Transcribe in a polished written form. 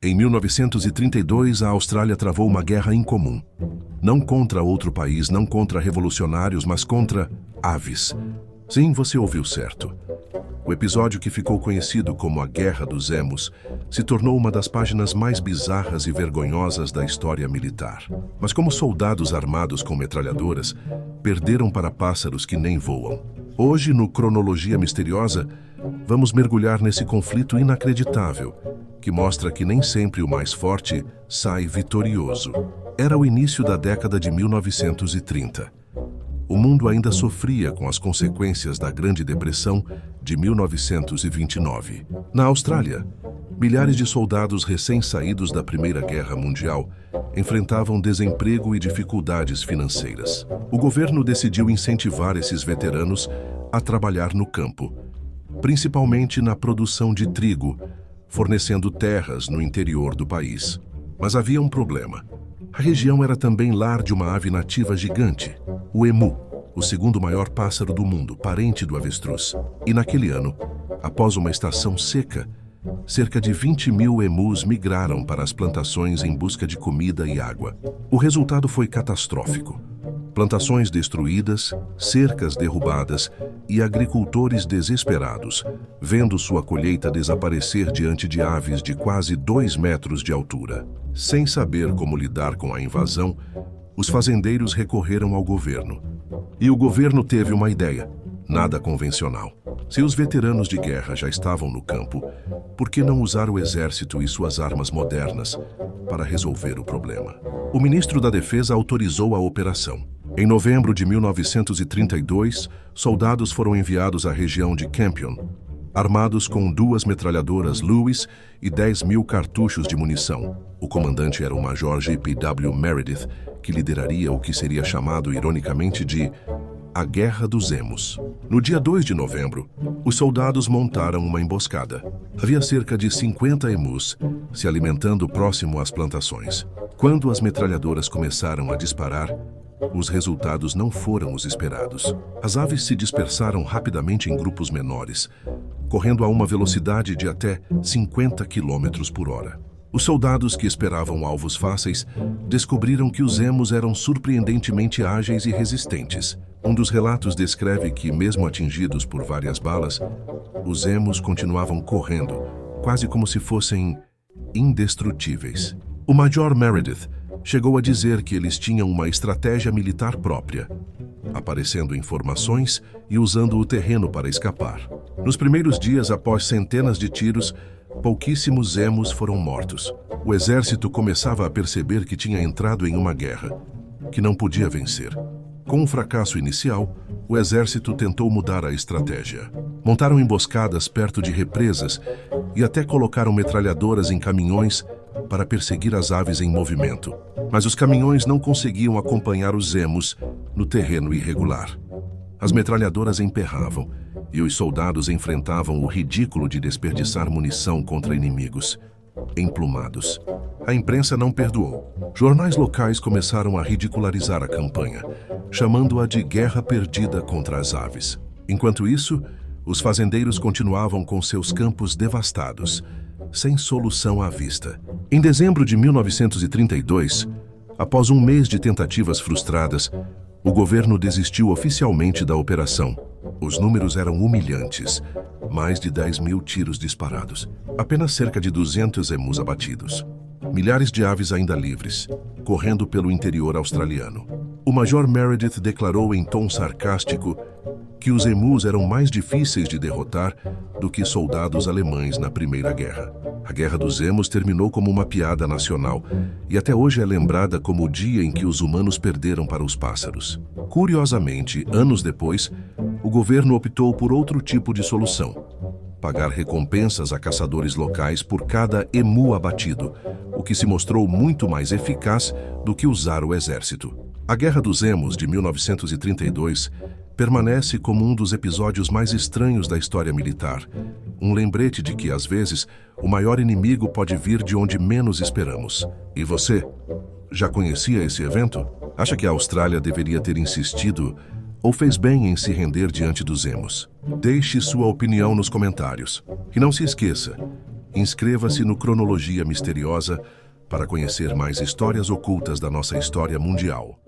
Em 1932, a Austrália travou uma guerra incomum. Não contra outro país, não contra revolucionários, mas contra aves. Sim, você ouviu certo. O episódio que ficou conhecido como a Guerra dos Emos se tornou uma das páginas mais bizarras e vergonhosas da história militar. Mas como soldados armados com metralhadoras perderam para pássaros que nem voam. Hoje, no Cronologia Misteriosa, vamos mergulhar nesse conflito inacreditável, que mostra que nem sempre o mais forte sai vitorioso. Era o início da década de 1930. O mundo ainda sofria com as consequências da Grande Depressão de 1929. Na Austrália, milhares de soldados recém-saídos da Primeira Guerra Mundial enfrentavam desemprego e dificuldades financeiras. O governo decidiu incentivar esses veteranos a trabalhar no campo, principalmente na produção de trigo, fornecendo terras no interior do país. Mas havia um problema. A região era também lar de uma ave nativa gigante, o emu, o segundo maior pássaro do mundo, parente do avestruz. E naquele ano, após uma estação seca, cerca de 20 mil emus migraram para as plantações em busca de comida e água. O resultado foi catastrófico. Plantações destruídas, cercas derrubadas e agricultores desesperados, vendo sua colheita desaparecer diante de aves de quase 2 metros de altura. Sem saber como lidar com a invasão, os fazendeiros recorreram ao governo. E o governo teve uma ideia, nada convencional. Se os veteranos de guerra já estavam no campo, por que não usar o exército e suas armas modernas para resolver o problema? O ministro da Defesa autorizou a operação. Em novembro de 1932, soldados foram enviados à região de Campion, armados com 2 metralhadoras Lewis e 10 mil cartuchos de munição. O comandante era o Major J.P.W. Meredith, que lideraria o que seria chamado ironicamente de a Guerra dos Emos. No dia 2 de novembro, os soldados montaram uma emboscada. Havia cerca de 50 emus se alimentando próximo às plantações. Quando as metralhadoras começaram a disparar, os resultados não foram os esperados. As aves se dispersaram rapidamente em grupos menores, correndo a uma velocidade de até 50 km por hora. Os soldados que esperavam alvos fáceis descobriram que os emos eram surpreendentemente ágeis e resistentes. Um dos relatos descreve que, mesmo atingidos por várias balas, os emos continuavam correndo, quase como se fossem indestrutíveis. O Major Meredith chegou a dizer que eles tinham uma estratégia militar própria, aparecendo em formações e usando o terreno para escapar. Nos primeiros dias, após centenas de tiros, pouquíssimos emos foram mortos. O exército começava a perceber que tinha entrado em uma guerra, que não podia vencer. Com o fracasso inicial, o exército tentou mudar a estratégia. Montaram emboscadas perto de represas e até colocaram metralhadoras em caminhões para perseguir as aves em movimento. Mas os caminhões não conseguiam acompanhar os emos no terreno irregular. As metralhadoras emperravam e os soldados enfrentavam o ridículo de desperdiçar munição contra inimigos emplumados. A imprensa não perdoou. Jornais locais começaram a ridicularizar a campanha, chamando-a de guerra perdida contra as aves. Enquanto isso, os fazendeiros continuavam com seus campos devastados, sem solução à vista. Em dezembro de 1932, após um mês de tentativas frustradas, o governo desistiu oficialmente da operação. Os números eram humilhantes. Mais de 10 mil tiros disparados. Apenas cerca de 200 emus abatidos. Milhares de aves ainda livres, correndo pelo interior australiano. O Major Meredith declarou em tom sarcástico que os emus eram mais difíceis de derrotar do que soldados alemães na Primeira Guerra. A Guerra dos Emos terminou como uma piada nacional e até hoje é lembrada como o dia em que os humanos perderam para os pássaros. Curiosamente, anos depois, o governo optou por outro tipo de solução: pagar recompensas a caçadores locais por cada emu abatido, o que se mostrou muito mais eficaz do que usar o exército. A Guerra dos Emos, de 1932, permanece como um dos episódios mais estranhos da história militar. Um lembrete de que, às vezes, o maior inimigo pode vir de onde menos esperamos. E você? Já conhecia esse evento? Acha que a Austrália deveria ter insistido ou fez bem em se render diante dos emos? Deixe sua opinião nos comentários. E não se esqueça, Inscreva-se no Cronologia Misteriosa para conhecer mais histórias ocultas da nossa história mundial.